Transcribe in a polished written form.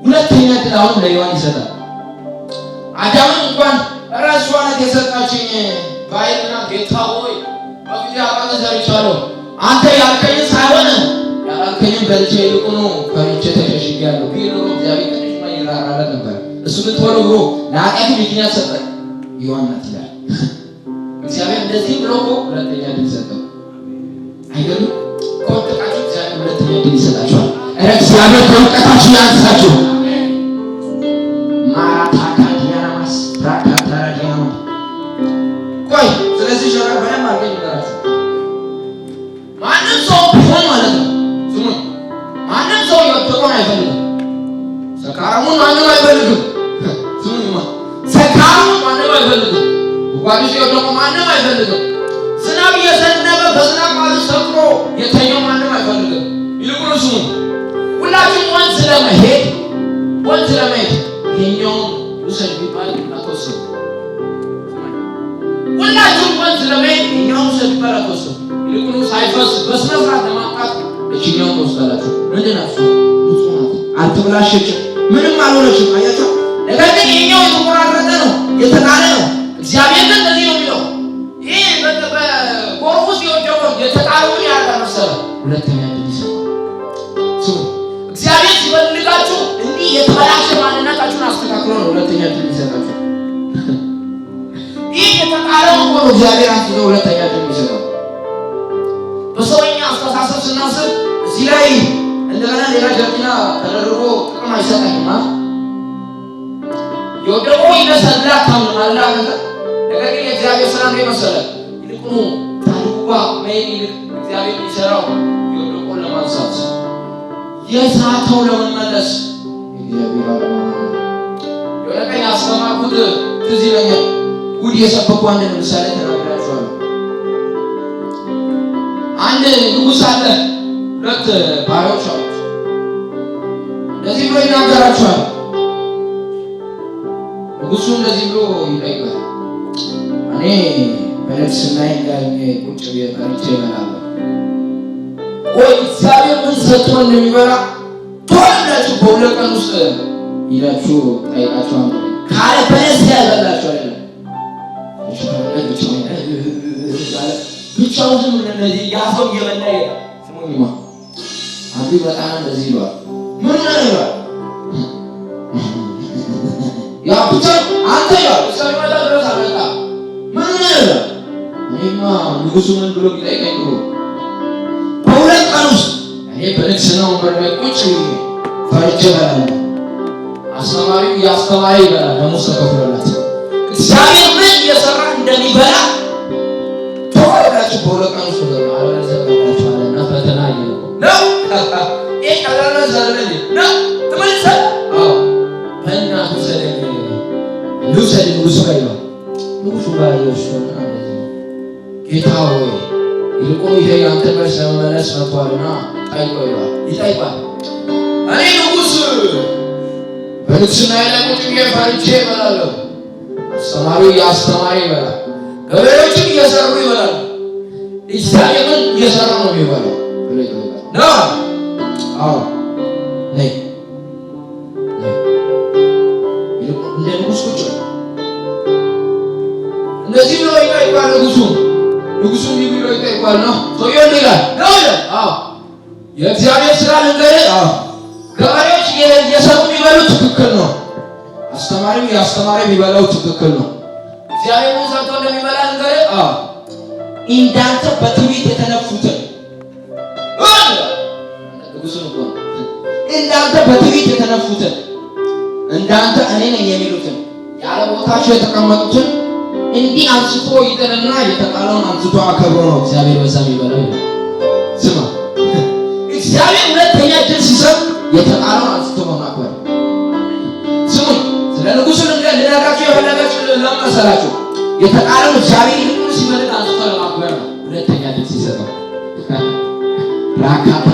ሁለተኛ ዕድል አሁን ለሔዋን ይሰጣል። አዳምን እንኳን ራሷ ናት የሰጣችኝ ባይልና ጌታ ሆይ በፊት ያቃተ ዘርቻለሁ አንተ ያልከኝ ሳይሆን ያልከኝን በልቼ ይልቁኑ ፈርቼ ተሸሽጌያለሁ ቢል ኖሮ እግዚአብሔር ትንሽ ማይራራለት ነበር። እሱ ብትወረው ለኃጢአቱ ምክንያት ሰጠ ሔዋን ናት ይላል። እግዚአብሔር እንደዚህ ብሎ ሁለተኛ ዕድል ሰጠው። አይገርም? ከወደቃችሁ እግዚአብሔር ሁለተኛ ዕድል ይሰጣችኋል። እግዚአብሔር ከውድቀታችሁ ያንሳችሁ። ማራታካዲያናማስ ራካታራዲያማ ቆይ ስለዚህ ሸራ በደም አድርገን ይገራችሁ። ማንም ሰው ቢሆን ማለት ነው ስሙ፣ ማንም ሰው የወደቀውን አይፈልግም። ሰካራሙን ማንም አይፈልግም። ስሙማ፣ ሰካራሙን ማንም አይፈልግም። ጓደኞች የወደቀው ማንም አይፈልግም። ዝናብ እየዘነበ በዝናብ ማለት ሰክሮ የተኛው ማንም አይፈልግም። ይልቁኑ ስሙ፣ ሁላችሁም ወንዝ ለመሄድ ይሄኛውን ውሰድ ቢባል አትወስዱ። ሁላችሁም ወንዝ ለመሄድ ይሄኛውን ውሰድ ቢባል አትወስዱ። ይልቁኑ ሳይፈስ በስነ ስርዓት ለማምጣት እችኛውን ትወስዳላችሁ። ምንድን ናት? ንጹህ ናት፣ አልተበላሸችም፣ ምንም አልሆነችም። አያችሁ? ነገር ግን ይሄኛው የተቆራረጠ ነው፣ የተጣለ ነው። እግዚአብሔር ግን እንደዚህ ነው የሚለው፣ ይሄ በጎርፍ ውስጥ የወደቀው የተጣለውን ያህል መሰለ ሁለተኛ ዕድል ይሰጣል። ስሙ፣ እግዚአብሔር ሲፈልጋችሁ እንዲህ የተበላሸ ማንነታችሁን አስተካክሎ ነው ሁለተኛ ዕድል ይሰጣችሁ። ይህ የተጣለው እኮ ነው እግዚአብሔር አንስቶ ሁለተኛ ዕድል ይሰጣል። በሰውኛ አስተሳሰብ ስናስብ እዚህ ላይ እንደገና ሌላ ጀርኪና ተደርጎ ጥቅም አይሰጠኝም። የወደቀው ይነሳል ታምናላ አንተ። ነገር ግን የእግዚአብሔር ስራ ነው መሰለ ይልቁኑ ታድጓ መሄድ ይልቅ እግዚአብሔር የሚሰራው የወደቀውን ለማንሳት የሳተው ለመመለስ እግዚአብሔር አለማ የወደቀኝ አስተማርኩት ትዝ ይለኛል። ጉድ የሰበኩ አንድ ምሳሌ ተናግራችኋለሁ። አንድ ንጉሥ አለ፣ ሁለት ባሪያዎች አሉት። እንደዚህ ብሎ ይናገራቸዋል። ንጉሡ እንደዚህ ብሎ ይጠይቃል፣ እኔ በነግሥናዬ ላይ ቁጭ ብዬ ፈርቼ እበላለሁ ወይ እግዚአብሔር ምን ሰጥቶ እንደሚበላ ተወላችሁ በሁለት ቀን ውስጥ ይላችሁ ጠይቃችሁ ካለ በነዚያ ያበላችሁ አይደለም ብቻውን ዝም እንደዚህ ያሰው እየበላ ይሄዳል። ስሙኝማ አንዱ በጣም እንደዚህ ይሏል፣ ምን ነው ይሏል፣ ያ ብቻ አንተ ይሏል እስከሚመጣ ድረስ አልመጣ ምን ነው ይሏል። እኔማ ንጉሡ ምን ብሎ ቢጠይቀኝ ብሎ በሁለት ቀን ውስጥ እኔ በንግሥናው ወንበር ላይ ቁጭ ብዬ ፈርቼ እበላለሁ። አስተማሪው ያስተማሪ ይበላል፣ ደሞዝ ተከፍሎለት እግዚአብሔር ምን እየሰራ እንደሚበላ ተወራችሁ በሁለት ቀን ውስጥ ነው አለዘጋችኋልና ፈተና ይለው ነው ቀላል ዘርልኝ ነው ተመልሰ በእናቱ ዘደኝ ንጉሥ ንጉሥ ነው ንጉሡ ጋር ይወስደና ጌታ ሆይ ይልቁኑ ይሄ ያንተ መልስ ለመመለስ መጥቷልና ይጠይቃል። እኔ ንጉሥ በንግሥናዬ ላይ ቁጭ ብዬ ፈርቼ እበላለሁ። አስተማሪው ያስተማሪ ይበላል፣ ገበሬዎችም እየሰሩ ይበላሉ፣ እግዚአብሔር ግን እየሰራ ነው የሚበላው ነው። አዎ ነይ እንደ ንጉሥ ቁጭ እንደዚህ ብሎ ይጠይቃል። ንጉሡ እንዲህ ብሎ ይጠይቃል ነው ሰውዬው እንዲህ ይላል ነው ይላል። አዎ የእግዚአብሔር ስራ ልንገርህ፣ ገበሬዎች እየሰሩ የሚበሉት ትክክል ነው፣ አስተማሪው ያስተማሪ የሚበላው ትክክል ነው። እግዚአብሔር ምን ሰርቶ እንደሚበላ ልንገርህ፣ እንዳንተ በትዕቢት የተነፉትን እንዳንተ በትዕቢት የተነፉትን እንዳንተ እኔ ነኝ የሚሉትን ያለ ቦታቸው የተቀመጡትን እንዲህ አንስቶ ይጥልና የተጣለውን አንስቶ አከብሮ ነው እግዚአብሔር በዛ የሚበላው። ስማ፣ እግዚአብሔር ሁለተኛ ዕድል ሲሰጥ የተጣለውን አንስቶ በማክበር ስሙ። ስለ ንጉሡ ልነግራችሁ የፈለጋችሁ ለመሰላችሁ የተጣለውን እግዚአብሔር ይልቁን ሲፈልግ አንስቶ ለማክበር ነው ሁለተኛ ዕድል ሲሰጠው። ራካታ